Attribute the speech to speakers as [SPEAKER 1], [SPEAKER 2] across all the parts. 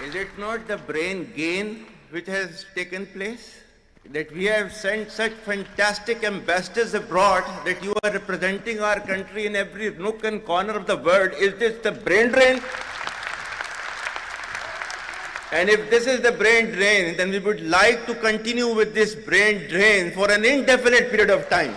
[SPEAKER 1] Is it not the brain gain which has taken place? That we have sent such fantastic ambassadors abroad that you are representing our country in every nook and corner of the world. Is this the brain drain? And if this is the brain drain, then we would like to continue with this brain drain for an indefinite period of time.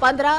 [SPEAKER 2] 15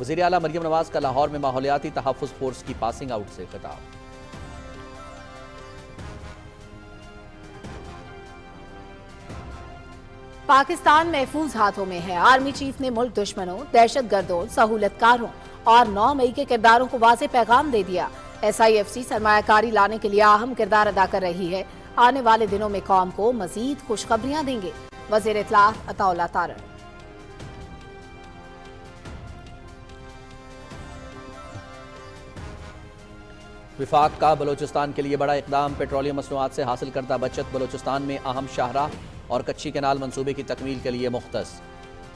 [SPEAKER 3] وزیر اعلیٰ مریم نواز کا لاہور میں ماحولیاتی تحفظ force کی passing out سے خطاب۔
[SPEAKER 2] پاکستان محفوظ ہاتھوں میں ہے۔ آرمی چیف نے ملک دشمنوں، دہشت گردوں، سہولت کاروں اور 9 مئی کے کرداروں کو واضح پیغام دے دیا۔ SIFC سرمایہ کاری لانے کے لیے اہم کردار ادا کر رہی ہے۔ آنے والے دنوں میں قوم کو مزید خوشخبریاں دیں گے۔ وزیر اطلاعات عطا اللہ تارڑ۔
[SPEAKER 3] وفاق کا بلوچستان کے لیے بڑا اقدام، پیٹرولیم مصنوعات سے حاصل کردہ بچت بلوچستان میں اہم شاہراہ اور کچی کینال منصوبے کی تکمیل کے لیے مختص۔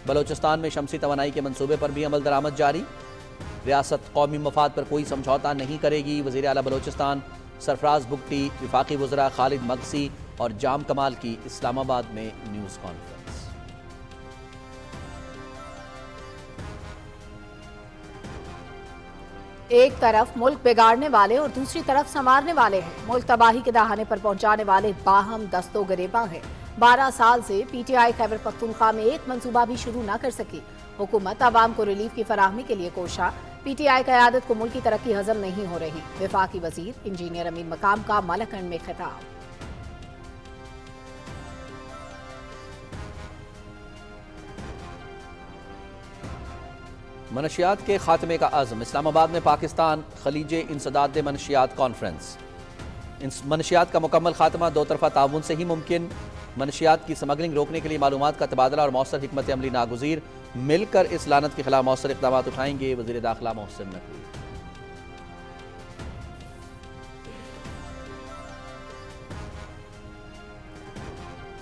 [SPEAKER 3] بلوچستان میں شمسی توانائی کے منصوبے پر بھی عمل درآمد جاری۔ ریاست قومی مفاد پر کوئی سمجھوتا نہیں کرے گی، وزیر اعلیٰ بلوچستان سرفراز بگٹی وفاقی وزراء خالد مگسی اور جام کمال کی اسلام آباد میں نیوز کانفرنس۔
[SPEAKER 2] ایک طرف ملک بگاڑنے والے اور دوسری طرف سنوارنے والے ہیں۔ ملک تباہی کے دہانے پر پہنچانے والے باہم دست و گریباں ہیں۔ 12 سال سے PTI خیبر پختونخوا میں ایک منصوبہ بھی شروع نہ کر سکی۔ حکومت عوام کو ریلیف کی فراہمی کے لیے کوشاں، PTI قیادت کو ملک کی ترقی ہضم نہیں ہو رہی۔ وفاقی وزیر انجینئر امین مقام کا ملکنڈ میں خطاب۔
[SPEAKER 3] منشیات کے خاتمے کا عزم، اسلام آباد میں پاکستان خلیج انسداد منشیات کانفرنس۔ منشیات کا مکمل خاتمہ 2 طرفہ تعاون سے ہی ممکن۔ منشیات کی سمگلنگ روکنے کے لیے معلومات کا تبادلہ اور مؤثر حکمت عملی ناگزیر۔ مل کر اس لعنت کے خلاف مؤثر اقدامات اٹھائیں گے، وزیر داخلہ محسن نقوی۔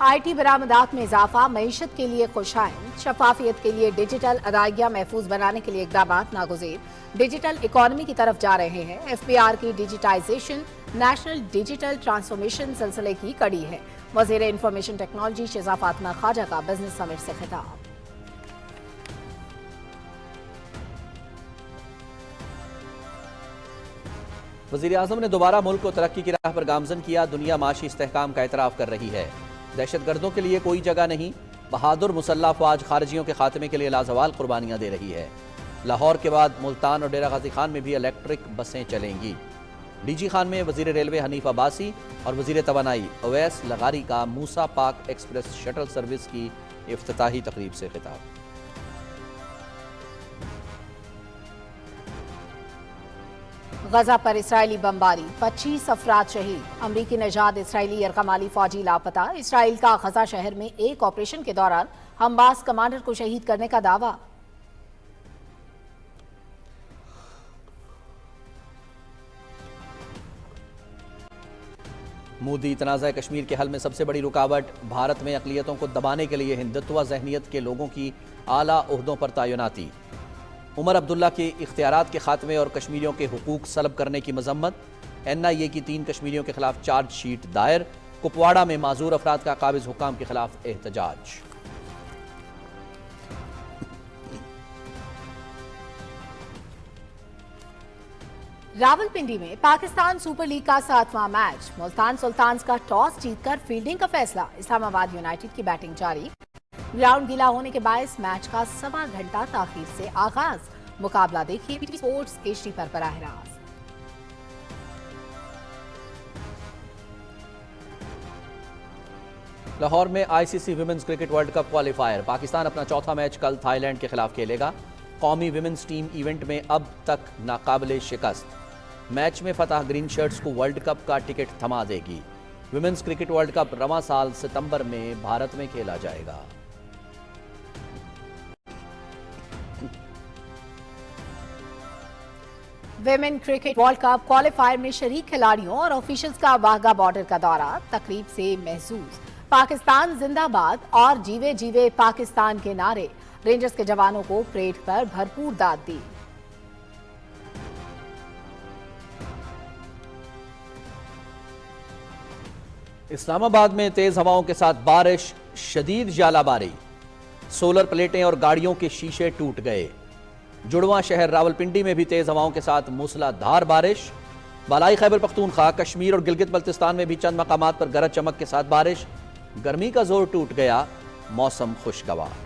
[SPEAKER 2] IT برآمدات میں اضافہ، معیشت کے لیے خوشائن، شفافیت کے لیے ڈیجیٹل ادائیگیاں محفوظ بنانے کے لیے اقدامات ناگزیر۔ ڈیجیٹل اکانومی کی طرف جا رہے ہیں۔ FBR کی ڈیجیٹائزیشن نیشنل ڈیجیٹل ٹرانسفارمیشن سلسلے کی کڑی ہے۔ وزیر انفارمیشن ٹیکنالوجی شہزاد فاطمہ خواجہ کا بزنس سمٹ سے خطاب۔
[SPEAKER 3] وزیر اعظم نے دوبارہ ملک کو ترقی کی راہ پر گامزن کیا، دنیا معاشی استحکام کا اعتراف کر رہی ہے، دہشت گردوں کے لیے کوئی جگہ نہیں، بہادر مسلح فوج خارجیوں کے خاتمے کے لیے لازوال قربانیاں دے رہی ہے۔ لاہور کے بعد ملتان اور ڈیرہ غازی خان میں بھی الیکٹرک بسیں چلیں گی۔ DG خان میں وزیر ریلوے حنیف عباسی اور وزیر توانائی اویس لغاری کا موسیٰ پاک ایکسپریس شٹل سروس کی افتتاحی تقریب سے خطاب۔
[SPEAKER 2] غزہ پر اسرائیلی بمباری، 25 افراد شہید، امریکی نژاد اسرائیلی یرغمالی فوجی لاپتہ۔ اسرائیل کا غزہ شہر میں ایک آپریشن کے دوران حماس کمانڈر کو شہید کرنے کا دعویٰ۔
[SPEAKER 3] مودی تنازع کشمیر کے حل میں سب سے بڑی رکاوٹ، بھارت میں اقلیتوں کو دبانے کے لیے ہندتوا ذہنیت کے لوگوں کی اعلیٰ عہدوں پر تعیناتی۔ عمر عبداللہ کے اختیارات کے خاتمے اور کشمیریوں کے حقوق سلب کرنے کی مذمت۔ NIA کی 3 کشمیریوں کے خلاف چارج شیٹ دائر۔ کپواڑہ میں معذور افراد کا قابض حکام کے خلاف احتجاج۔
[SPEAKER 2] راولپنڈی میں پاکستان سپر لیگ کا 7واں میچ، ملتان سلطانز کا ٹاس جیت کر فیلڈنگ کا فیصلہ۔ اسلام آباد یونائیٹڈ کی بیٹنگ جاری، گراؤنڈ گیلا ہونے کے باعث میچ کا 1.25 گھنٹہ تاخیر سے آغاز۔ مقابلہ دیکھیے BT اسپورٹس HD پر براہ راست۔
[SPEAKER 3] لاہور میں ICC women's cricket world cup qualifier, Pakistan اپنا چوتھا میچ کل تھائی لینڈ کے خلاف کھیلے گا۔ قومی ویمنز ٹیم ایونٹ میں اب تک ناقابل شکست، میچ میں فتح گرین شرٹس کو ورلڈ کپ کا ٹکٹ تھما دے گی۔ ویمنز کرکٹ ورلڈ کپ رواں سال ستمبر میں بھارت میں کھیلا جائے گا۔
[SPEAKER 2] Women cricket world cup qualifier میں شریک کھلاڑیوں اور آفیشلز کا واہگہ بارڈر کا دورہ، تقریب سے محظوظ۔ پاکستان زندہ باد اور جیوے جیوے پاکستان کے نعرے، رینجرز کے جوانوں کو پریڈ پر بھرپور داد دی۔
[SPEAKER 3] اسلام آباد میں تیز ہواؤں کے ساتھ بارش، شدید ژالہ باری، سولر پلیٹیں اور گاڑیوں کے شیشے ٹوٹ گئے۔ جڑواں شہر راولپنڈی میں بھی تیز ہواؤں کے ساتھ موسلا دھار بارش۔ بالائی خیبر پختونخوا، کشمیر اور گلگت بلتستان میں بھی چند مقامات پر گرج چمک کے ساتھ بارش۔ گرمی کا زور ٹوٹ گیا، موسم خوشگوار۔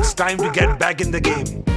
[SPEAKER 4] It's time to get back in the game.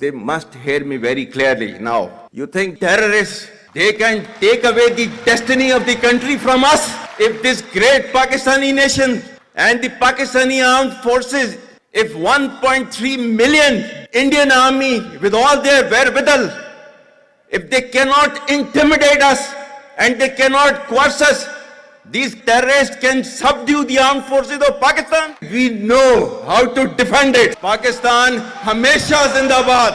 [SPEAKER 1] They must hear me very clearly now. You think terrorists, they can take away the destiny of the country from us? If this great Pakistani nation and the Pakistani armed forces, if 1.3 million Indian army with all their wherewithal, if they cannot intimidate us and they cannot coerce us, these terrorists can subdue the armed forces of Pakistan. We know how to defend it. Pakistan hamesha zindabad.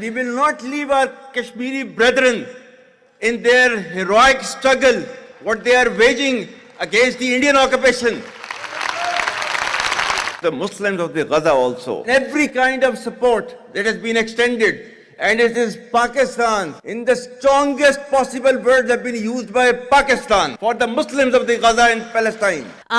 [SPEAKER 1] We will not leave our Kashmiri brethren in their heroic struggle, what they are waging against the Indian occupation. The Muslims of the Gaza also, every kind of support that has been extended, and it is Pakistan, in the strongest possible words have been used by Pakistan for the Muslims of the Gaza and Palestine.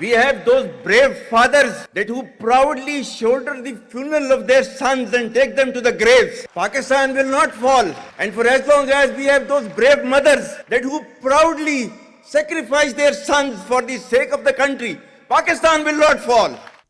[SPEAKER 1] We have those brave fathers that who proudly shoulder the funeral of their sons and take them to the graves. Pakistan will not fall, and for as long as we have those brave mothers that who proudly sacrifice their sons for the sake of the country, Pakistan will not fall.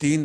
[SPEAKER 5] 3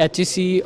[SPEAKER 6] HEC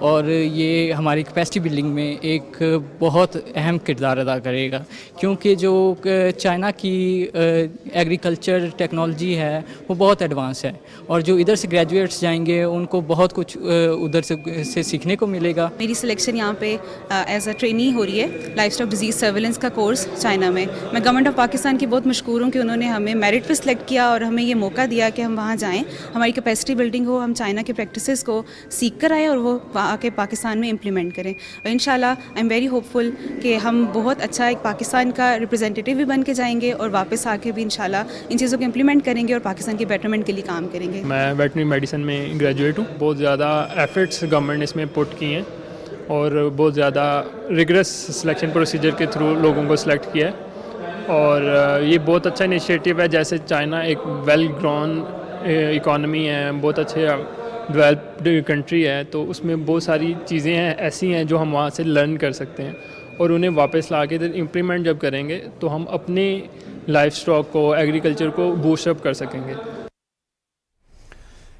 [SPEAKER 6] اور یہ ہماری capacity building میں ایک بہت اہم کردار ادا کرے گا، کیونکہ جو چائنا کی ایگریکلچر ٹیکنالوجی ہے وہ بہت ایڈوانس ہے، اور جو ادھر سے گریجویٹس جائیں گے ان کو بہت کچھ ادھر سے سیکھنے کو ملے گا۔
[SPEAKER 7] میری سلیکشن یہاں پہ ایز اے ٹرینی ہو رہی ہے لائف اسٹاک ڈیزیز سرویلنس کا کورس چائنا میں۔ میں گورنمنٹ آف پاکستان کی بہت مشکور ہوں کہ انہوں نے ہمیں میرٹ پہ سلیکٹ کیا اور ہمیں یہ موقع دیا کہ ہم وہاں جائیں، ہماری کیپیسٹی بلڈنگ ہو، ہم چائنا کے پریکٹسز کو سیکھ کر آئیں اور وہ آ کے پاکستان میں امپلیمنٹ کریں، اور انشاءاللہ آئی ایم ویری ہوپ فل کہ ہم بہت اچھا ایک پاکستان کا ریپرزینٹیٹیو بھی بن کے جائیں گے، اور واپس آ کے بھی انشاءاللہ ان چیزوں کو امپلیمنٹ کریں گے اور پاکستان کی بیٹرمنٹ کے لیے کام کریں گے۔
[SPEAKER 8] میں ویٹنری میڈیسن میں گریجویٹ ہوں، بہت زیادہ ایفرٹس گورنمنٹ نے اس میں پٹ کی ہیں اور بہت زیادہ ریگرس سلیکشن پروسیجر کے تھرو لوگوں کو سلیکٹ کیا ہے، اور یہ بہت اچھا انیشیٹو ہے۔ جیسے چائنا ایک ویل گرون اکانومی ہے، بہت اچھے ڈیولپڈ کنٹری ہے، تو اس میں بہت ساری چیزیں ہیں ایسی ہیں جو ہم وہاں سے لرن کر سکتے ہیں، اور انہیں واپس لا کے امپلیمنٹ جب کریں گے تو ہم اپنے لائف اسٹاک کو، ایگریکلچر کو بوسٹ اپ کر سکیں گے۔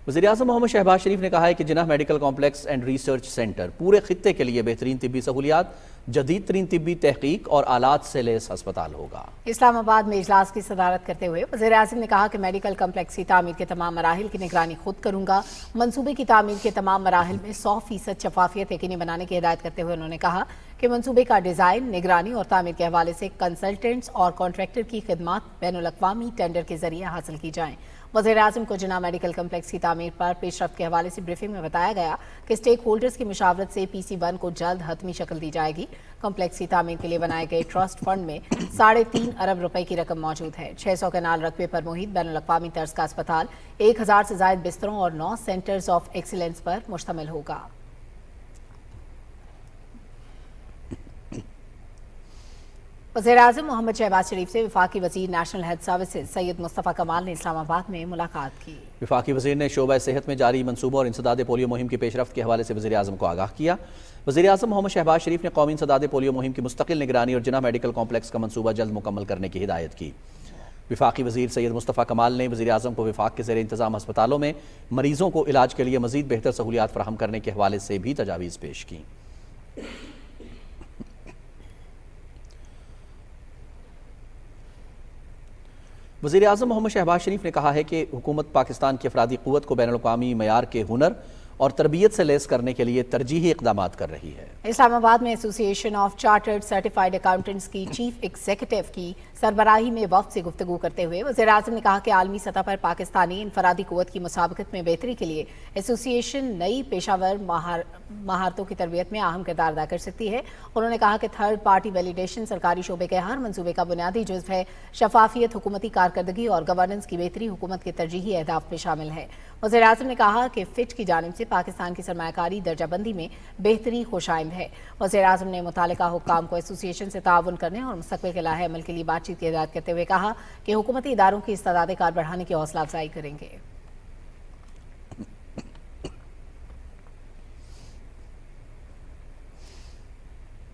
[SPEAKER 3] وزیراعظم محمد شہباز شریف نے کہا ہے کہ Jinnah medical complex and research centre پورے خطے کے لیے بہترین طبی سہولیات، جدید ترین طبی تحقیق اور آلات سے لیس ہسپتال ہوگا۔
[SPEAKER 2] اسلام آباد میں اجلاس کی صدارت کرتے ہوئے وزیراعظم نے کہا کہ میڈیکل کمپلیکس کی تعمیر کے تمام مراحل کی نگرانی خود کروں گا۔ منصوبے کی تعمیر کے تمام مراحل میں 100% شفافیت یقینی بنانے کی ہدایت کرتے ہوئے انہوں نے کہا کہ منصوبے کا ڈیزائن، نگرانی اور تعمیر کے حوالے سے کنسلٹنٹس اور کانٹریکٹر کی خدمات بین الاقوامی ٹینڈر کے ذریعے حاصل کی جائیں۔ وزیراعظم کو جناح میڈیکل کمپلیکس کی تعمیر پر پیش رفت کے حوالے سے بریفنگ میں بتایا گیا کہ اسٹیک ہولڈرز کی مشاورت سے PC1 کو جلد حتمی شکل دی جائے گی۔ کمپلیکس کی تعمیر کے لیے بنائے گئے ٹرسٹ فنڈ میں 3.5 ارب روپے کی رقم موجود ہے۔ 600 کنال رقبے پر محیط بین الاقوامی طرز کا اسپتال 1000 سے زائد بستروں اور 9 سینٹرز آف ایکسیلنس پر مشتمل ہوگا۔ وزیراعظم محمد شہباز شریف سے وفاقی وزیر نیشنل ہیلتھ سروسز سید مصطفیٰ کمال نے اسلام آباد میں ملاقات کی۔
[SPEAKER 3] وفاقی وزیر نے شعبہ صحت میں جاری منصوبوں اور انسداد پولیو مہم کی پیش رفت کے حوالے سے وزیراعظم کو آگاہ کیا۔ وزیراعظم محمد شہباز شریف نے قومی انسداد پولیو مہم کی مستقل نگرانی اور جناح میڈیکل کمپلیکس کا منصوبہ جلد مکمل کرنے کی ہدایت کی۔ وفاقی وزیر سید مصطفیٰ کمال نے وزیراعظم کو وفاق کے زیر انتظام ہسپتالوں میں مریضوں کو علاج کے لیے مزید بہتر سہولیات فراہم کرنے کے حوالے سے بھی تجاویز پیش کی۔ وزیراعظم محمد شہباز شریف نے کہا ہے کہ حکومت پاکستان کی افرادی قوت کو بین الاقوامی معیار کے ہنر اور تربیت سے لیس کرنے کے لیے ترجیحی اقدامات کر رہی ہے۔
[SPEAKER 2] اسلام آباد میں ایسوسی ایشن آف چارٹرڈ سرٹیفائیڈ اکاؤنٹنٹس کی چیف ایگزیکٹو کی سربراہی میں وفد سے گفتگو کرتے ہوئے وزیراعظم نے کہا کہ عالمی سطح پر پاکستانی انفرادی قوت کی مسابقت میں بہتری کے لیے ایسوسی ایشن نئی پیشہ ور مہارتوں کی تربیت میں اہم کردار ادا کر سکتی ہے۔ انہوں نے کہا کہ تھرڈ پارٹی ویلیڈیشن سرکاری شعبے کے ہر منصوبے کا بنیادی جزو ہے۔ شفافیت، حکومتی کارکردگی اور گورننس کی بہتری حکومت کے ترجیحی اہداف میں شامل ہے۔ وزیراعظم نے کہا کہ فٹ کی جانب سے پاکستان کی سرمایہ کاری درجہ بندی میں بہتری خوش آئند ہے۔ وزیراعظم نے متعلقہ حکام کو ایسوسی ایشن سے تعاون کرنے اور مستقبل کے لاہے عمل کے لیے بات چیت کی ہدایت کرتے ہوئے کہا کہ حکومتی اداروں کی استعداد کار بڑھانے کی حوصلہ افزائی کریں گے۔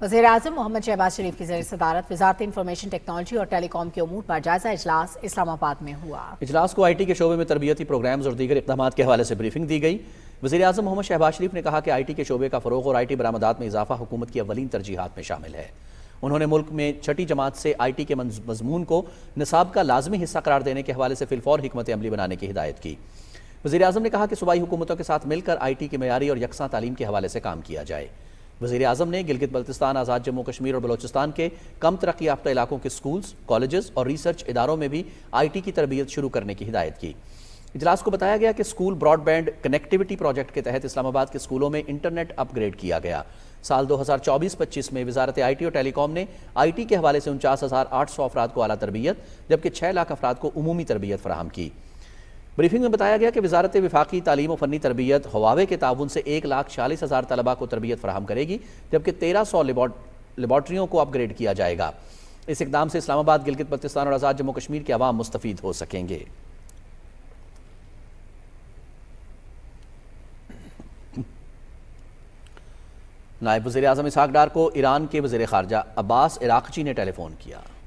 [SPEAKER 2] وزیراعظم محمد شہباز شریف کی زیر صدارت وزارت انفارمیشن ٹیکنالوجی اور ٹیلی کام کے امور پر جائزہ اجلاس اسلام آباد میں ہوا۔
[SPEAKER 3] اجلاس کو IT کے شعبے میں تربیتی پروگرامز اور دیگر اقدامات کے حوالے سے بریفنگ دی گئی۔ وزیراعظم محمد شہباز شریف نے کہا کہ IT کے شعبے کا فروغ اور IT برآمدات میں اضافہ حکومت کی اولین ترجیحات میں شامل ہے۔ انہوں نے ملک میں چھٹی جماعت سے IT کے مضمون کو نصاب کا لازمی حصہ قرار دینے کے حوالے سے فی الفور حکمت عملی بنانے کی ہدایت کی۔ وزیراعظم نے کہا کہ صوبائی حکومتوں کے ساتھ مل کر IT کی معیاری اور یکساں تعلیم کے حوالے سے کام کیا جائے۔ وزیراعظم نے گلگت بلتستان، آزاد جموں کشمیر اور بلوچستان کے کم ترقی یافتہ علاقوں کے سکولز، کالجز اور ریسرچ اداروں میں بھی IT کی تربیت شروع کرنے کی ہدایت کی۔ اجلاس کو بتایا گیا کہ اسکول براڈ بینڈ کنیکٹیوٹی پروجیکٹ کے تحت اسلام آباد کے اسکولوں میں انٹرنیٹ اپ گریڈ کیا گیا۔ سال 2024-25 میں وزارت IT اور ٹیلی کام نے IT کے حوالے سے 49,800 افراد کو اعلیٰ تربیت جبکہ 6 لاکھ افراد کو عمومی تربیت فراہم کی۔ بریفنگ میں بتایا گیا کہ وزارت وفاقی تعلیم و فنی تربیت ہواوے کے تعاون سے 1,46,000 طلباء کو تربیت فراہم کرے گی جبکہ 1300 لیبارٹریوں کو اپ گریڈ کیا جائے گا۔ اس اقدام سے اسلام آباد، گلگت بلتستان اور آزاد جموں کشمیر کے عوام مستفید ہو سکیں گے۔ نائب وزیر اعظم اسحاق ڈار کو ایران کے وزیر خارجہ عباس عراقچی نے ٹیلی فون کیا۔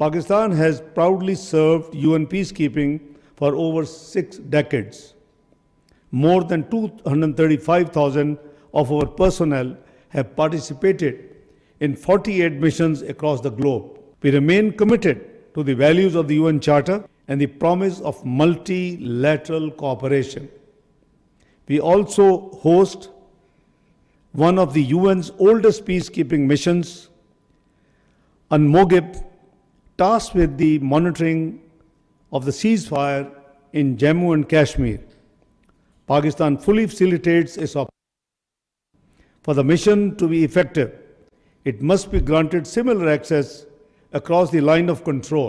[SPEAKER 9] Pakistan has proudly served UN peacekeeping for over 6 decades. More than 235,000 of our personnel have participated in 48 missions across the globe. We remain committed to the values of the UN Charter and the promise of multilateral cooperation. We also host one of the UN's oldest peacekeeping missions, UNMOGIP, tasked with the monitoring of the ceasefire in Jammu and Kashmir. Pakistan fully facilitates its operation. For the mission to be effective, it must be granted similar access across the line of control.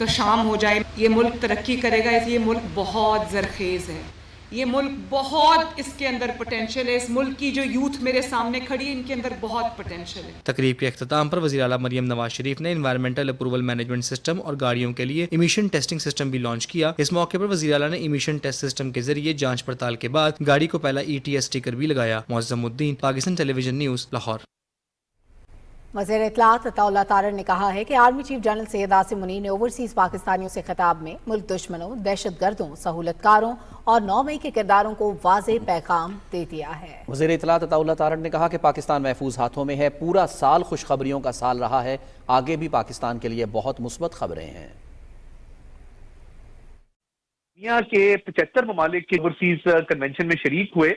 [SPEAKER 10] تو شام ہو جائے. یہ ملک ترقی کرے گا. یہ ملک بہت زرخیز ہے. یہ ملک بہت اس کے اندر پوٹینشیل ہے. اس ملک کی جو یوتھ میرے سامنے کھڑی ہے ان کے اندر بہت پوٹینشیل ہے.
[SPEAKER 11] تقریب کے اختتام پر وزیر اعلیٰ مریم نواز شریف نے انوائرمنٹل اپروول مینجمنٹ سسٹم اور گاڑیوں کے لیے ایمیشن ٹیسٹنگ سسٹم بھی لانچ کیا. اس موقع پر وزیر اعلیٰ نے ایمیشن ٹیسٹ سسٹم کے ذریعے جانچ پڑتال کے بعد گاڑی کو پہلا ETS اسٹیکر بھی لگایا. معظم الدین، پاکستان ٹیلی ویژن نیوز، لاہور.
[SPEAKER 2] وزیر اطلاعات عطا اللہ تارڑ نے کہا ہے کہ army chief general Syed Asim Munir نے اوورسیز پاکستانیوں سے خطاب میں ملک دشمنوں، دہشت گردوں، سہولت کاروں اور 9 مئی کے کرداروں کو واضح پیغام دے دیا ہے.
[SPEAKER 3] وزیر اطلاعات عطا اللہ تارڑ نے کہا کہ پاکستان محفوظ ہاتھوں میں ہے. پورا سال خوشخبریوں کا سال رہا ہے. آگے بھی پاکستان کے لیے بہت مثبت خبریں ہیں.
[SPEAKER 12] دنیا کے 75 ممالک کے اوورسیز کنونشن میں شریک ہوئے.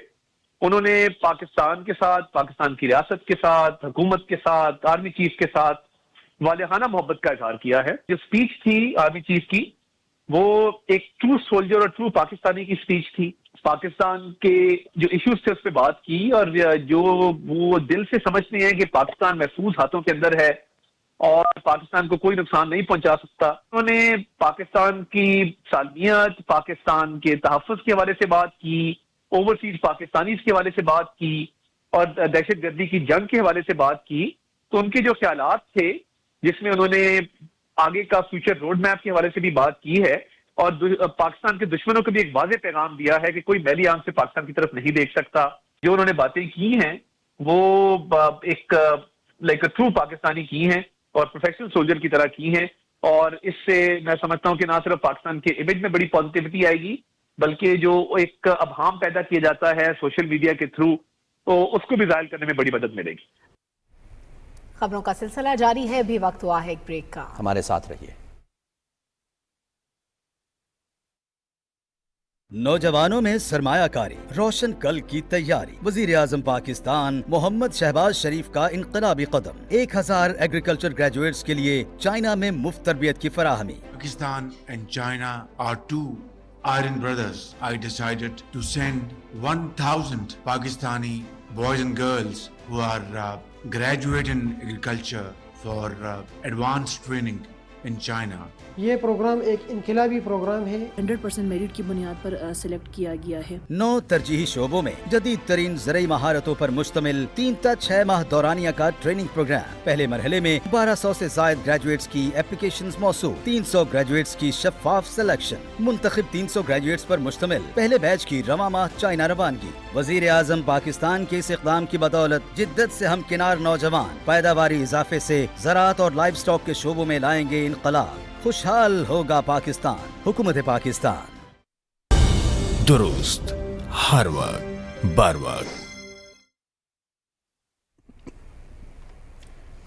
[SPEAKER 12] انہوں نے پاکستان کے ساتھ، پاکستان کی ریاست کے ساتھ، حکومت کے ساتھ، آرمی چیف کے ساتھ والہانہ محبت کا اظہار کیا ہے. جو سپیچ تھی آرمی چیف کی وہ ایک ٹرو سولجر اور ٹرو پاکستانی کی سپیچ تھی. پاکستان کے جو ایشوز تھے اس پہ بات کی اور جو وہ دل سے سمجھتے ہیں کہ پاکستان محفوظ ہاتھوں کے اندر ہے اور پاکستان کو کوئی نقصان نہیں پہنچا سکتا. انہوں نے پاکستان کی سالمیت، پاکستان کے تحفظ کے حوالے سے بات کی، اوورسیز پاکستانیز کے حوالے سے بات کی اور دہشت گردی کی جنگ کے حوالے سے بات کی. تو ان کے جو خیالات تھے جس میں انہوں نے آگے کا فیوچر روڈ میپ کے حوالے سے بھی بات کی ہے اور پاکستان کے دشمنوں کو بھی ایک واضح پیغام دیا ہے کہ کوئی میلی آنکھ سے پاکستان کی طرف نہیں دیکھ سکتا. جو انہوں نے باتیں کی ہیں وہ ایک لائک ٹرو پاکستانی کی ہیں اور پروفیشنل سولجر کی طرح کی ہیں. اور اس سے میں سمجھتا ہوں کہ نہ صرف پاکستان کے امیج میں بڑی پازیٹیوٹی آئے گی بلکہ جو ایک ابہام پیدا کیا جاتا ہے سوشل میڈیا کے تھرو تو اس کو بھی ظاہر کرنے میں بڑی مدد ملے گی.
[SPEAKER 2] خبروں کا سلسلہ جاری ہے. ابھی وقت ہوا ہے ایک بریک کا.
[SPEAKER 3] ہمارے ساتھ رہیے.
[SPEAKER 13] نوجوانوں میں سرمایہ کاری، روشن کل کی تیاری. وزیر اعظم پاکستان محمد شہباز شریف کا انقلابی قدم. 1000 ایگریکلچر گریجویٹس کے لیے چائنا میں مفت تربیت کی فراہمی.
[SPEAKER 5] Pakistan and China are two iron brothers. I decided to send 1,000 Pakistani boys and girls who are graduate in agriculture for advanced training in China.
[SPEAKER 14] یہ پروگرام ایک انقلابی پروگرام ہے.
[SPEAKER 15] 100% میرٹ کی بنیاد پر سلیکٹ کیا گیا ہے.
[SPEAKER 13] 9 ترجیحی شعبوں میں جدید ترین زرعی مہارتوں پر مشتمل 3 تا 6 ماہ دورانیہ کا ٹریننگ پروگرام. پہلے مرحلے میں 1200 سے زائد گریجویٹس کی اپلیکیشنز موصول. 300 گریجویٹس کی شفاف سلیکشن. منتخب 300 گریجویٹس پر مشتمل پہلے بیچ کی رواں ماہ چائنا روانگی. وزیر اعظم پاکستان کے اس اقدام کی بدولت جدت سے ہمکنار نوجوان پیداواری اضافے سے زراعت اور لائف اسٹاک کے شعبوں میں لائیں گے انقلاب. خوشحال ہوگا پاکستان. حکومت پاکستان.
[SPEAKER 4] درست، ہر وقت، بر وقت.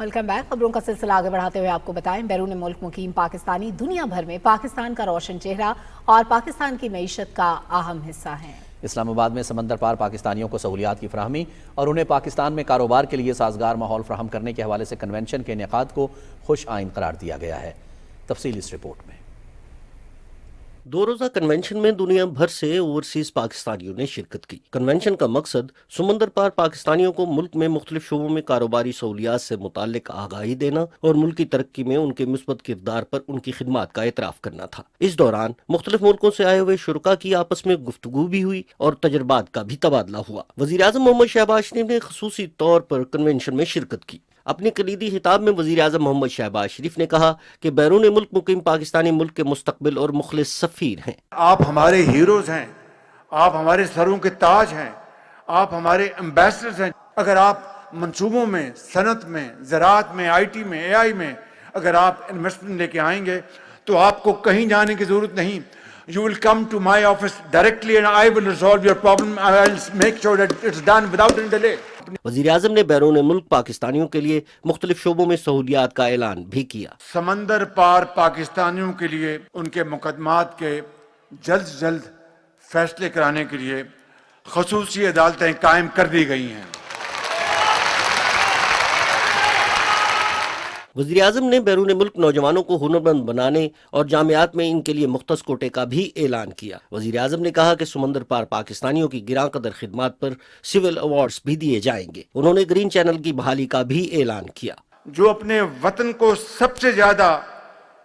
[SPEAKER 2] Welcome back. خبروں کا سلسلہ آگے بڑھاتے ہوئے آپ کو بتائیں بیرون ملک مقیم پاکستانی دنیا بھر میں پاکستان کا روشن چہرہ اور پاکستان کی معیشت کا اہم حصہ ہیں.
[SPEAKER 3] اسلام آباد میں سمندر پار پاکستانیوں کو سہولیات کی فراہمی اور انہیں پاکستان میں کاروبار کے لیے سازگار ماحول فراہم کرنے کے حوالے سے کنونشن کے انعقاد کو خوش آئند قرار دیا گیا ہے. تفصیل اس رپورٹ میں.
[SPEAKER 16] 2 روزہ کنونشن میں دنیا بھر سے اوورسیز پاکستانیوں نے شرکت کی. کنونشن کا مقصد سمندر پار پاکستانیوں کو ملک میں مختلف شعبوں میں کاروباری سہولیات سے متعلق آگاہی دینا اور ملکی ترقی میں ان کے مثبت کردار پر ان کی خدمات کا اعتراف کرنا تھا. اس دوران مختلف ملکوں سے آئے ہوئے شرکاء کی آپس میں گفتگو بھی ہوئی اور تجربات کا بھی تبادلہ ہوا. وزیر اعظم محمد شہباز شریف نے خصوصی طور پر کنونشن میں شرکت کی. اپنے کلیدی خطاب میں وزیر اعظم محمد شہباز شریف نے کہا کہ بیرون ملک مقیم پاکستانی ملک کے مستقبل اور مخلص سفیر ہیں.
[SPEAKER 5] آپ ہمارے ہیروز ہیں، آپ ہمارے سروں کے تاج ہیں، آپ ہمارے ایمبیسڈرز ہیں. اگر آپ منصوبوں میں، صنعت میں، زراعت میں، IT میں، AI میں اگر آپ انویسٹمنٹ لے کے آئیں گے تو آپ کو کہیں جانے کی ضرورت نہیں. You will come to my office directly and I will resolve your problem. I will make sure that it's done without any delay.
[SPEAKER 16] وزیر اعظم نے بیرون ملک پاکستانیوں کے لیے مختلف شعبوں میں سہولیات کا اعلان بھی کیا.
[SPEAKER 5] سمندر پار پاکستانیوں کے لیے ان کے مقدمات کے جلد سے جلد فیصلے کرانے کے لیے خصوصی عدالتیں قائم کر دی گئی ہیں.
[SPEAKER 16] وزیر اعظم نے بیرون ملک نوجوانوں کو ہنرمند بنانے اور جامعات میں ان کے لیے مختص کوٹے کا بھی اعلان کیا. وزیر اعظم نے کہا کہ سمندر پار پاکستانیوں کی گراں قدر خدمات پر سول ایوارڈز بھی دیے جائیں گے. انہوں نے گرین چینل کی بحالی کا بھی اعلان کیا.
[SPEAKER 5] جو اپنے وطن کو سب سے زیادہ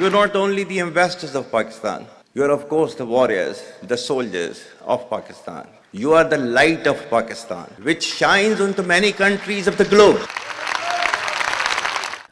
[SPEAKER 1] You are not only the ambassadors of Pakistan, you are of course the warriors, the soldiers of Pakistan. You are the light of Pakistan, which shines onto many countries of the globe.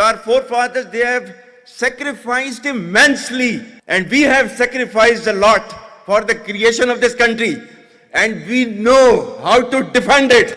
[SPEAKER 1] Our forefathers, they have sacrificed immensely, and we have sacrificed a lot for the creation of this country, and we know how to defend it.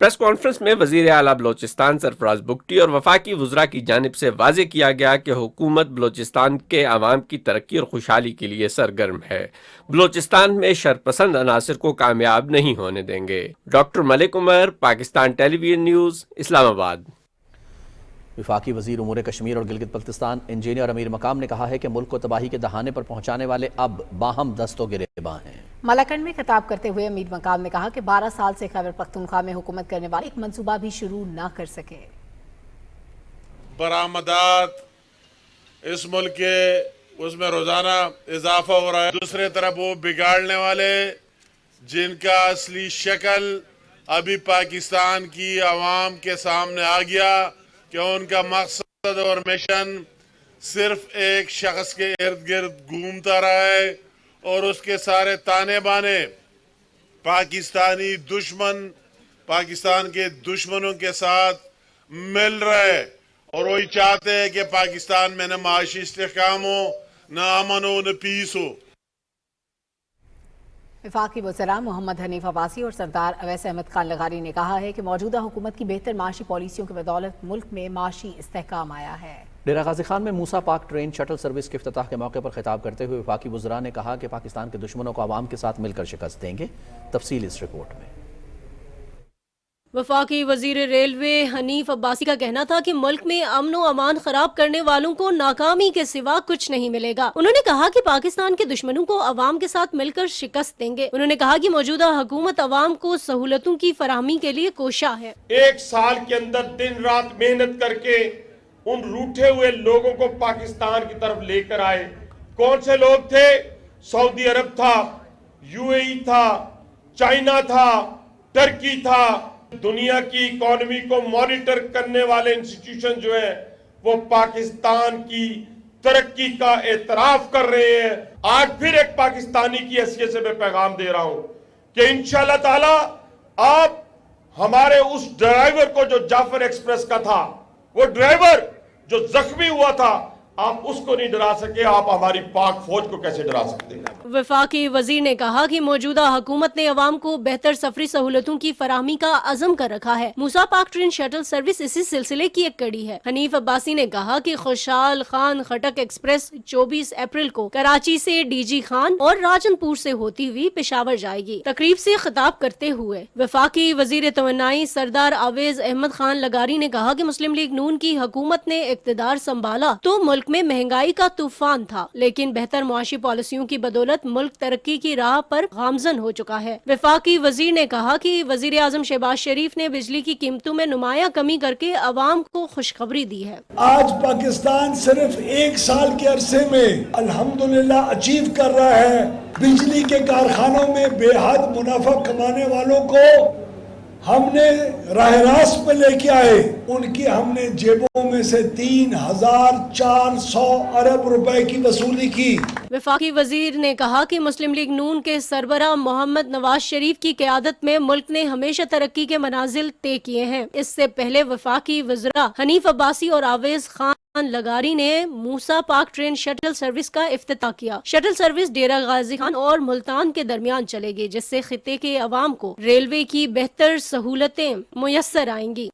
[SPEAKER 17] Press conference میں وزیر اعلیٰ بلوچستان سرفراز بگٹی اور وفاقی وزراء کی جانب سے واضح کیا گیا کہ حکومت بلوچستان کے عوام کی ترقی اور خوشحالی کے لیے سرگرم ہے. بلوچستان میں شرپسند عناصر کو کامیاب نہیں ہونے دیں گے. ڈاکٹر ملک عمر، پاکستان ٹیلی ویژن نیوز، اسلام آباد.
[SPEAKER 3] وفاقی وزیر امور کشمیر اور گلگت بلتستان انجینئر امیر مقام نے کہا ہے کہ ملک کو تباہی کے دہانے پر پہنچانے والے اب باہم دست و گریباں ہیں.
[SPEAKER 2] ملاکنڈ میں خطاب کرتے ہوئے امیر مقام نے کہا کہ 12 سال سے خیبر پختونخوا میں حکومت کرنے والے ایک منصوبہ بھی شروع نہ کر سکے.
[SPEAKER 18] برآمدات اس ملک کے اس میں روزانہ اضافہ ہو رہا ہے. دوسرے طرف وہ بگاڑنے والے جن کا اصلی شکل ابھی پاکستان کی عوام کے سامنے آ گیا کہ ان کا مقصد اور مشن صرف ایک شخص کے ارد گرد گھومتا رہا ہے اور اس کے سارے تانے بانے پاکستانی دشمن پاکستان کے دشمنوں کے ساتھ مل رہے اور وہی چاہتے ہیں کہ پاکستان میں نہ معاشی استحکام ہو، نہ امن ہو، نہ پیس ہو.
[SPEAKER 2] وفاقی وزراء محمد حنیف عباسی اور سردار اویس احمد خان لغاری نے کہا ہے کہ موجودہ حکومت کی بہتر معاشی پالیسیوں کی بدولت ملک میں معاشی استحکام آیا ہے.
[SPEAKER 3] ڈیرہ غازی خان میں موسیٰ پاک ٹرین شٹل سروس کے افتتاح کے موقع پر خطاب کرتے ہوئے وفاقی وزراء نے کہا کہ پاکستان کے دشمنوں کو عوام کے ساتھ مل کر شکست دیں گے. تفصیل اس رپورٹ میں.
[SPEAKER 6] وفاقی وزیر ریلوے حنیف عباسی کا کہنا تھا کہ ملک میں امن و امان خراب کرنے والوں کو ناکامی کے سوا کچھ نہیں ملے گا. انہوں نے کہا کہ پاکستان کے دشمنوں کو عوام کے ساتھ مل کر شکست دیں گے. انہوں نے کہا کہ موجودہ حکومت عوام کو سہولتوں کی فراہمی کے لیے کوشاں ہے.
[SPEAKER 7] ایک سال کے اندر دن رات محنت کر کے ان روٹھے ہوئے لوگوں کو پاکستان کی طرف لے کر آئے. کون سے لوگ تھے؟ سعودی عرب تھا، UAE تھا، چائنا تھا، ٹرکی تھا. دنیا کی اکانومی کو مانیٹر کرنے والے انسٹیٹیوشن جو ہیں وہ پاکستان کی ترقی کا اعتراف کر رہے ہیں. آج پھر ایک پاکستانی کی حیثیت سے میں پیغام دے رہا ہوں کہ انشاءاللہ تعالی آپ ہمارے اس ڈرائیور کو جو جعفر ایکسپریس کا تھا، وہ ڈرائیور جو زخمی ہوا تھا، آپ اس کو نہیں ڈرا سکے، آپ ہماری پاک فوج کو کیسے ڈرا سکتے ہیں؟
[SPEAKER 6] وفاقی وزیر نے کہا کہ موجودہ حکومت نے عوام کو بہتر سفری سہولتوں کی فراہمی کا عزم کر رکھا ہے. موسیٰ پاک ٹرین شٹل سروس اسی سلسلے کی ایک کڑی ہے. حنیف عباسی نے کہا کہ خوشحال خان خٹک ایکسپریس 24 اپریل کو کراچی سے DG خان اور راجن پور سے ہوتی ہوئی پشاور جائے گی. تقریب سے خطاب کرتے ہوئے وفاقی وزیر توانائی سردار اویس احمد خان لغاری نے کہا کہ مسلم لیگ نون کی حکومت نے اقتدار سنبھالا تو ملک میں مہنگائی کا طوفان تھا، لیکن بہتر معاشی پالیسیوں کی بدولت ملک ترقی کی راہ پر گامزن ہو چکا ہے. وفاقی وزیر نے کہا کہ وزیر اعظم شہباز شریف نے بجلی کی قیمتوں میں نمایاں کمی کر کے عوام کو خوشخبری دی ہے.
[SPEAKER 8] آج پاکستان صرف ایک سال کے عرصے میں الحمدللہ اچیو کر رہا ہے. بجلی کے کارخانوں میں بے حد منافع کمانے والوں کو ہم نے راہ راست پہ لے کے آئے. ان کی ہم نے جیبوں میں سے 3,400 ارب روپے کی وصولی کی.
[SPEAKER 6] وفاقی وزیر نے کہا کہ مسلم لیگ نون کے سربراہ محمد نواز شریف کی قیادت میں ملک نے ہمیشہ ترقی کے منازل طے کیے ہیں. اس سے پہلے وفاقی وزراء حنیف عباسی اور اویس خان لغاری نے موسیٰ پاک ٹرین شٹل سروس کا افتتاح کیا. شٹل سروس ڈیرہ غازی خان اور ملتان کے درمیان چلے گی، جس سے خطے کے عوام کو ریلوے کی بہتر سہولتیں میسر آئیں گی.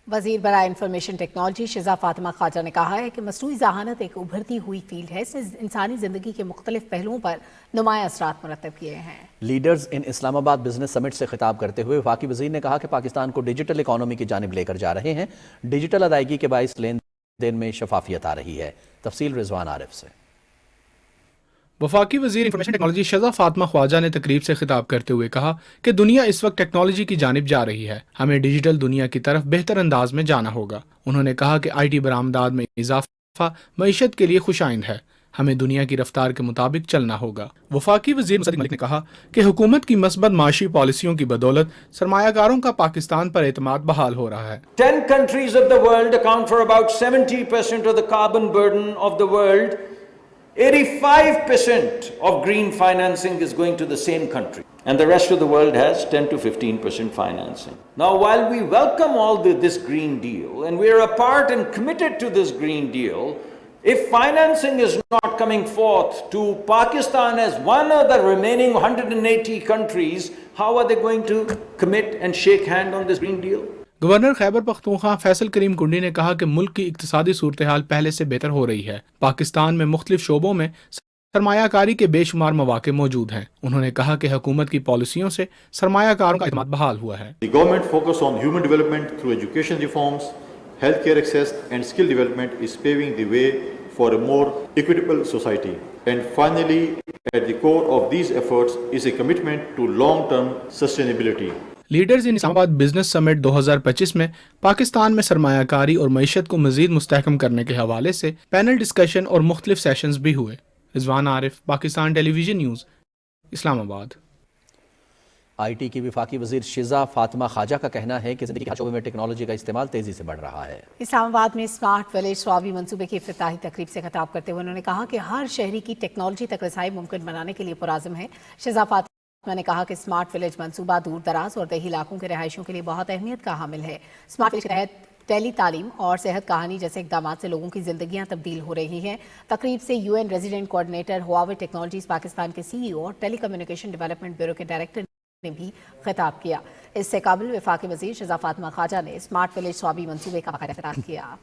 [SPEAKER 2] وزیر برائے انفارمیشن ٹیکنالوجی شہزاد فاطمہ خواجہ نے کہا ہے کہ مصنوعی ذہانت ایک ابھرتی ہوئی فیلڈ ہے. اس نے انسانی زندگی کے مختلف پہلوؤں پر نمایاں اثرات مرتب کیے ہیں.
[SPEAKER 3] Leaders in Islamabad business سمٹ سے خطاب کرتے ہوئے وفاقی وزیر نے کہا کہ پاکستان کو ڈیجیٹل اکانومی کی جانب لے کر جا رہے ہیں. ڈیجیٹل ادائیگی کے باعث لین دین میں شفافیت آ رہی ہے. تفصیل رضوان عارف سے.
[SPEAKER 9] وفاقی وزیر انفارمیشن ٹیکنالوجی شہزاد فاطمہ خواجہ نے تقریب سے خطاب کرتے ہوئے کہا کہ دنیا اس وقت ٹیکنالوجی کی جانب جا رہی ہے. ہمیں ڈیجیٹل دنیا کی طرف بہتر انداز میں جانا ہوگا. انہوں نے کہا کہ IT برآمدات میں اضافہ معیشت کے لیے خوش آئند ہے. ہمیں دنیا کی رفتار کے مطابق چلنا ہوگا. وفاقی وزیر مصدق ملک نے کہا کہ حکومت کی مثبت معاشی پالیسیوں کی بدولت سرمایہ کاروں کا پاکستان پر اعتماد بحال ہو رہا ہے.
[SPEAKER 19] 10 countries of the world account for about 70% of the carbon burden of the world. 85% of green financing is going to the same country, and the rest of the world has 10 to 15% financing. Now, while we welcome all this Green Deal, and we are a part and committed to this Green Deal, If financing is not coming forth to Pakistan as one of the remaining 180 countries, how are they going to commit and shake hand on this Green Deal?
[SPEAKER 9] Governor Khyber Pakhtunkhwa Faisal Karim Kundi نے کہا کہ ملک کی اقتصادی صورتحال پہلے سے بہتر ہو رہی ہے. پاکستان میں مختلف شعبوں میں سرمایہ کاری کے بے شمار مواقع موجود ہیں. انہوں نے کہا کہ حکومت کی پالیسیوں سے سرمایہ کاروں کا اعتماد بحال ہوا ہے.
[SPEAKER 12] The government focus on human development through education reforms, healthcare access and skill development is paving the way for a more equitable society. And finally, at the core of these efforts is a commitment to long-term sustainability.
[SPEAKER 9] Leaders in Islamabad business سمٹ 2025 میں پاکستان میں سرمایہ کاری اور معیشت کو مزید مستحکم کرنے کے حوالے سے پینل ڈسکشن اور مختلف سیشنز بھی ہوئے. رضوان عارف، پاکستان ٹیلی ویژن نیوز، اسلام آباد.
[SPEAKER 3] آئی ٹی کی وفاقی وزیر شزا فاطمہ خواجہ کا کہنا ہے کہ زندگی کے شعبے میں ٹیکنالوجی کا استعمال تیزی سے بڑھ رہا ہے.
[SPEAKER 2] اسلام آباد میں اسمارٹ ولیج سوابی منصوبے کی افتتاحی تقریب سے خطاب کرتے ہوئے انہوں نے کہا کہ ہر شہری کی ٹیکنالوجی تک رسائی ممکن بنانے کے لیے پرعزم ہے. شزا فاطمہ نے کہا کہ اسمارٹ ولیج منصوبہ دور دراز اور دیہی علاقوں کے رہائشیوں کے لیے بہت اہمیت کا حامل ہے. اسمارٹ ولیج کے تحت ٹیلی تعلیم اور صحت کہانی جیسے اقدامات سے لوگوں کی زندگیاں تبدیل ہو رہی ہیں. تقریب سے you N resident coordinator Huawei technologies Pakistan کے سی ای او اور ٹیلی کمیونیکیشن ڈیولپمنٹ بیورو کے ڈائریکٹر نے بھی خطاب کیا. اس سے قابل وفاقی وزیر شزا فاطمہ خواجہ نے اسمارٹ ولیج سوابی منصوبے کا باقاعدہ افتتاح کیا.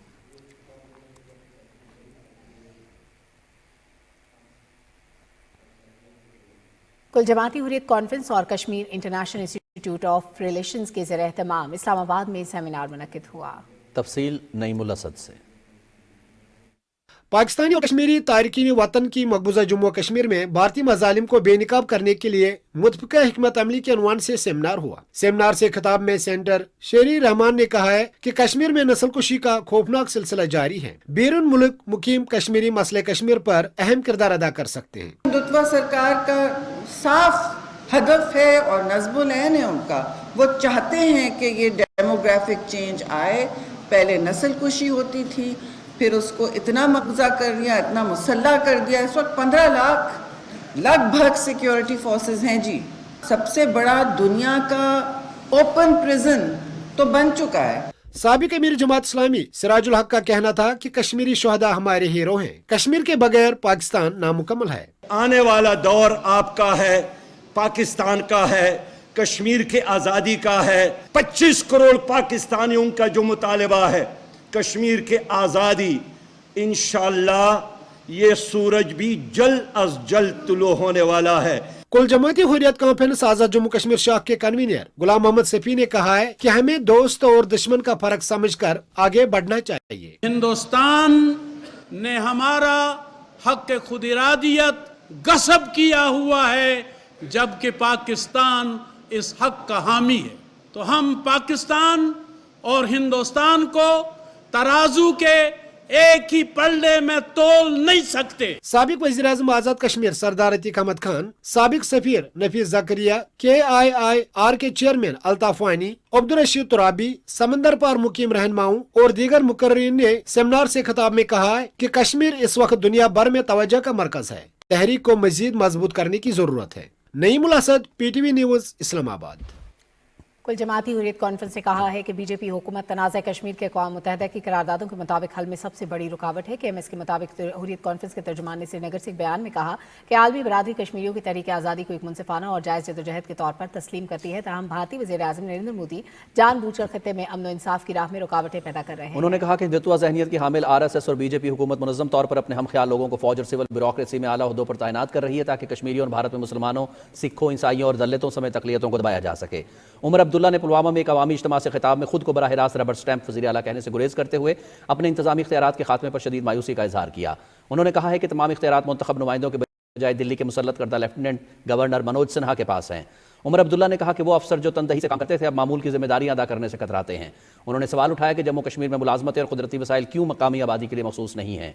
[SPEAKER 2] کل جماعتی حریت کانفرنس اور Kashmir international institute of relations کے زیر اہتمام اسلام آباد میں سیمینار منعقد ہوا.
[SPEAKER 3] تفصیل نعیم الاسد سے.
[SPEAKER 15] پاکستانی اور کشمیری تارکین وطن کی مقبوضہ جموں و کشمیر میں بھارتی مظالم کو بے نقاب کرنے کے لیے متفقہ حکمت عملی کے عنوان سے سیمینار ہوا. سیمینار سے خطاب میں سینٹر شیری رحمان نے کہا ہے کہ کشمیر میں نسل کشی کا خوفناک سلسلہ جاری ہے. بیرون ملک مقیم کشمیری مسئلہ کشمیر پر اہم کردار ادا کر سکتے ہیں.
[SPEAKER 14] ہندوتوا سرکار کا صاف ہدف ہے اور نظم العین ہے ان کا. وہ چاہتے ہیں کہ یہ ڈیموگرافک چینج آئے. پہلے نسل کشی ہوتی تھی، پھر اس کو اتنا مقبوضہ کر دیا، اتنا مسلح کر دیا. اس وقت 15 لاکھ لگ بھگ سیکیورٹی فورسز ہیں جی. سب سے بڑا دنیا کا اوپن پریزن تو بن چکا ہے.
[SPEAKER 15] سابق امیر جماعت اسلامی سراج الحق کا کہنا تھا کہ کشمیری شہداء ہمارے ہیرو ہیں. کشمیر کے بغیر پاکستان نامکمل ہے.
[SPEAKER 20] آنے والا دور آپ کا ہے، پاکستان کا ہے، کشمیر کے آزادی کا ہے. 25 کروڑ پاکستانیوں کا جو مطالبہ ہے کشمیر کے آزادی، انشاءاللہ یہ سورج بھی جلد از جلد طلوع ہونے والا ہے.
[SPEAKER 15] کل جماعتی حریت کانفرنس آزاد جموں کشمیر شاخ کے کنوینر غلام محمد سفی نے کہا ہے کہ ہمیں دوست اور دشمن کا فرق سمجھ کر آگے بڑھنا چاہیے.
[SPEAKER 20] ہندوستان نے ہمارا حق خود ارادیت غصب کیا ہوا ہے، جبکہ پاکستان اس حق کا حامی ہے. تو ہم پاکستان اور ہندوستان کو ترازو کے ایک ہی پلڑے میں تول نہیں سکتے.
[SPEAKER 15] سابق وزیر اعظم آزاد کشمیر سردار عتیق احمد خان، سابق سفیر نفیس زکریا، KIIR کے چیئرمین الطاف وانی، عبدالرشید ترابی، سمندر پار مقیم رہنماؤں اور دیگر مقررین نے سیمینار سے خطاب میں کہا ہے کہ کشمیر اس وقت دنیا بھر میں توجہ کا مرکز ہے. تحریک کو مزید مضبوط کرنے کی ضرورت ہے. نعیم الاسد، PTV نیوز، اسلام آباد.
[SPEAKER 2] کل جماعتی حریت کانفرنس نے کہا ہے کہ بی جے پی حکومت تنازع کشمیر کے اقوام متحدہ کی قراردادوں کے مطابق حل میں سب سے بڑی رکاوٹ ہے. KMS کے مطابق حریت کانفرنس کے ترجمان نے سری نگر سے ایک بیان میں کہا کہ عالمی برادری کشمیریوں کی تحریک آزادی کو ایک منصفانہ اور جائز جدوجہد کے طور پر تسلیم کرتی ہے، تاہم بھارتی وزیر اعظم نریندر مودی جان بوجھ کر خطے میں امن و انصاف کی راہ میں رکاوٹیں پیدا کر رہے ہیں.
[SPEAKER 3] انہوں نے کہا کہ ہندوتوا ذہنیت کی حامل RSS اور BJP حکومت منظم طور پر اپنے ہم خیال لوگوں کو فوج اور سول بیوروکریسی میں اعلیٰ عہدوں پر تعینات کر رہی ہے تاکہ کشمیریوں اور بھارت میں مسلمانوں، سکھوں، عیسائیوں اور دلتوں سمیت اقلیتوں کو دبایا جا سکے. عمر عبداللہ نے پلوامہ میں ایک عوامی اجتماع سے خطاب میں خود کو براہ راست ربر سٹیمپ وزیر اعلیٰ کہنے سے گریز کرتے ہوئے اپنے انتظامی اختیارات کے خاتمے پر شدید مایوسی کا اظہار کیا. انہوں نے کہا ہے کہ تمام اختیارات منتخب نمائندوں کے بجائے دلی کے مسلط کردہ لیفٹیننٹ گورنر منوج سنہا کے پاس ہیں. عمر عبداللہ نے کہا کہ وہ افسر جو تندہی سے کام کرتے تھے اب معمول کی ذمہ داریاں ادا کرنے سے کتراتے ہیں. انہوں نے سوال اٹھایا کہ جموں کشمیر میں ملازمتیں اور قدرتی وسائل کیوں مقامی آبادی کے لیے مخصوص نہیں ہیں.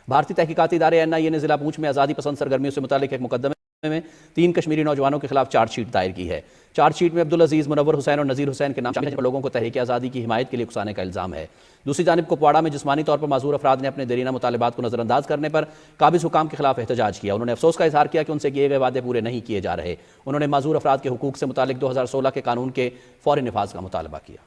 [SPEAKER 3] بھارتی تحقیقاتی ادارے NIA نے ضلع پونچھ میں آزادی پسند سرگرمیوں سے متعلق ایک مقدمے میں 3 کشمیری نوجوانوں کے خلاف چارج شیٹ دائر کی ہے. چارج شیٹ میں عبدالعزیز، منور حسین اور نذیر حسین کے نام شامل ہیں جو لوگوں کو تحریک آزادی کی حمایت کے لیے اکسانے کا الزام ہے. دوسری جانب کپواڑہ میں جسمانی طور پر معذور افراد نے اپنے دیرینہ مطالبات کو نظر انداز کرنے پر قابض حکام کے خلاف احتجاج کیا. انہوں نے افسوس کا اظہار کیا کہ ان سے کیے گئے وعدے پورے نہیں کیے جا رہے. انہوں نے معذور افراد کے حقوق سے متعلق 2016 کے قانون کے فوری نفاذ کا مطالبہ کیا.